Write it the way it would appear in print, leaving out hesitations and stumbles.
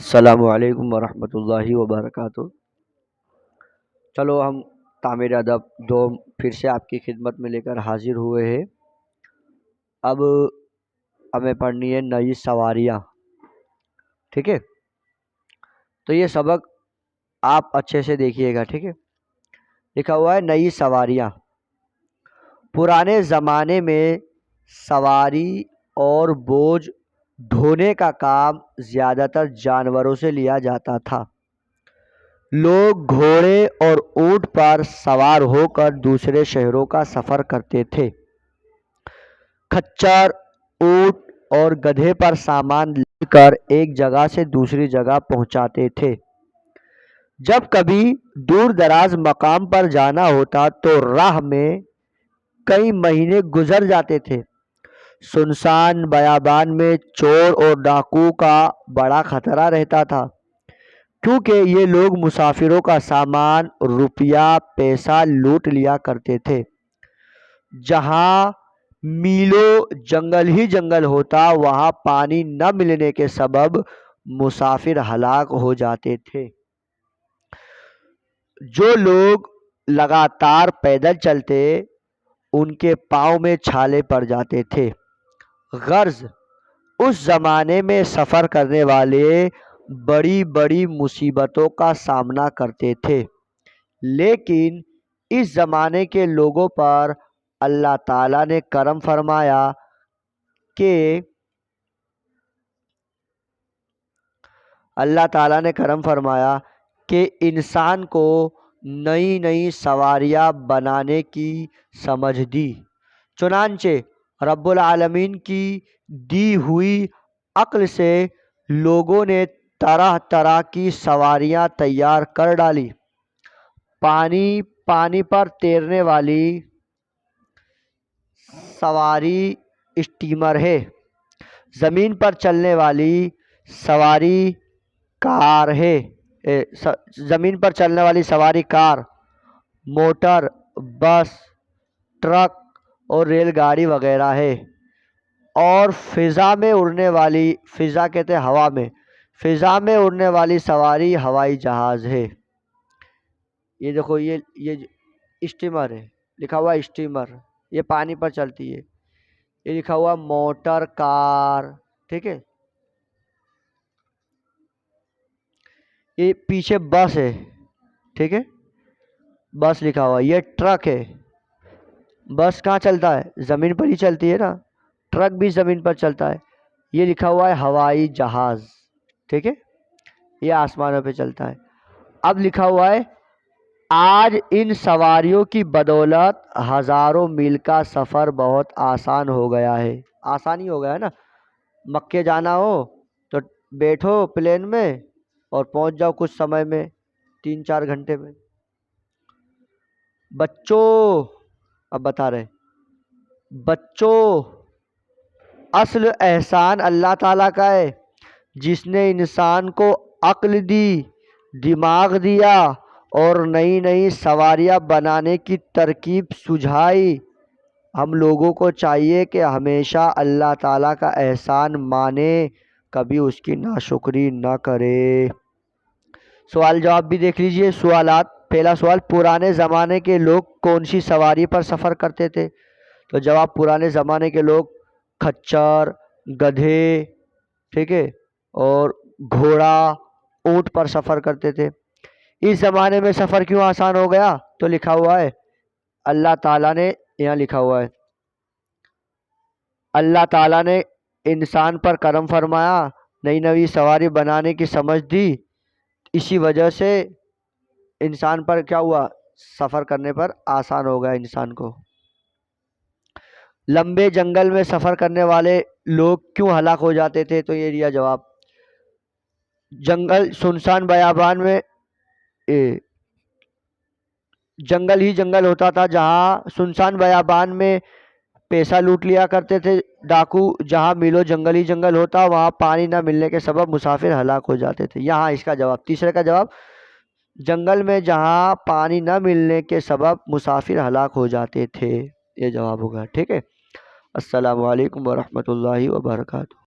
السلام علیکم ورحمۃ اللہ وبرکاتہ۔ چلو ہم تعمیر ادب دو پھر سے آپ کی خدمت میں لے کر حاضر ہوئے ہیں۔ اب ہمیں پڑھنی ہے نئی سواریاں، ٹھیک ہے؟ تو یہ سبق آپ اچھے سے دیکھیے گا، ٹھیک ہے؟ لکھا ہوا ہے نئی سواریاں۔ پرانے زمانے میں سواری اور بوجھ ڈھونے کا کام زیادہ تر جانوروں سے لیا جاتا تھا۔ لوگ گھوڑے اور اونٹ پر سوار ہو کر دوسرے شہروں کا سفر کرتے تھے۔ کھچر، اونٹ اور گدھے پر سامان لے کر ایک جگہ سے دوسری جگہ پہنچاتے تھے۔ جب کبھی دور دراز مقام پر جانا ہوتا تو راہ میں کئی مہینے گزر جاتے تھے۔ سنسان بیابان میں چور اور ڈاکو کا بڑا خطرہ رہتا تھا، کیونکہ یہ لوگ مسافروں کا سامان، روپیہ پیسہ لوٹ لیا کرتے تھے۔ جہاں میلوں جنگل ہی جنگل ہوتا، وہاں پانی نہ ملنے کے سبب مسافر ہلاک ہو جاتے تھے۔ جو لوگ لگاتار پیدل چلتے، ان کے پاؤں میں چھالے پڑ جاتے تھے۔ غرض اس زمانے میں سفر کرنے والے بڑی بڑی مصیبتوں کا سامنا کرتے تھے، لیکن اس زمانے کے لوگوں پر اللہ تعالیٰ نے کرم فرمایا کہ انسان کو نئی نئی سواریاں بنانے کی سمجھ دی۔ چنانچہ رب العالمین کی دی ہوئی عقل سے لوگوں نے طرح طرح کی سواریاں تیار کر ڈالی۔ پانی پر تیرنے والی سواری اسٹیمر ہے، زمین پر چلنے والی سواری کار، موٹر، بس، ٹرک اور ریل گاڑی وغیرہ ہے، اور فضا میں اڑنے والی سواری ہوائی جہاز ہے۔ یہ دیکھو، یہ اسٹیمر ہے، لکھا ہوا اسٹیمر، یہ پانی پر چلتی ہے۔ یہ لکھا ہوا موٹر کار، ٹھیک ہے؟ یہ پیچھے بس ہے، ٹھیک ہے؟ بس لکھا ہوا، یہ ٹرک ہے۔ بس کہاں چلتا ہے؟ زمین پر ہی چلتی ہے نا، ٹرک بھی زمین پر چلتا ہے۔ یہ لکھا ہوا ہے ہوائی جہاز، ٹھیک ہے؟ یہ آسمانوں پہ چلتا ہے۔ اب لکھا ہوا ہے آج ان سواریوں کی بدولت ہزاروں میل کا سفر بہت آسان ہو گیا ہے۔ آسانی ہو گیا ہے نا، مکے جانا ہو تو بیٹھو پلین میں اور پہنچ جاؤ کچھ سمے میں، 3-4 گھنٹے میں۔ اب بتا رہے بچوں، اصل احسان اللہ تعالیٰ کا ہے، جس نے انسان کو عقل دی، دماغ دیا اور نئی نئی سواریاں بنانے کی ترکیب سجھائی۔ ہم لوگوں کو چاہیے کہ ہمیشہ اللہ تعالیٰ کا احسان مانے، کبھی اس کی ناشکری نہ کرے۔ سوال جواب بھی دیکھ لیجئے۔ سوالات۔ پہلا سوال، پرانے زمانے کے لوگ کون سی سواری پر سفر کرتے تھے؟ تو جواب، پرانے زمانے کے لوگ کھچر، گدھے، ٹھیک ہے، اور گھوڑا، اونٹ پر سفر کرتے تھے۔ اس زمانے میں سفر کیوں آسان ہو گیا؟ تو لکھا ہوا ہے اللہ تعالیٰ نے، یہاں لکھا ہوا ہے اللہ تعالیٰ نے انسان پر کرم فرمایا، نئی نئی سواری بنانے کی سمجھ دی، اسی وجہ سے انسان پر کیا ہوا؟ سفر کرنے پر آسان ہو گیا انسان کو۔ لمبے جنگل میں سفر کرنے والے لوگ کیوں ہلاک ہو جاتے تھے؟ تو یہ دیا جواب، سنسان بیابان میں جنگل ہی جنگل ہوتا تھا، جہاں سنسان بیابان میں پیسہ لوٹ لیا کرتے تھے ڈاکو، جہاں میلوں جنگل ہی جنگل ہوتا، وہاں پانی نہ ملنے کے سبب مسافر ہلاک ہو جاتے تھے۔ یہاں اس کا جواب، تیسرے کا جواب، جنگل میں جہاں پانی نہ ملنے کے سبب مسافر ہلاک ہو جاتے تھے، یہ جواب ہوگا، ٹھیک ہے؟ السلام علیکم ورحمۃ اللہ وبرکاتہ۔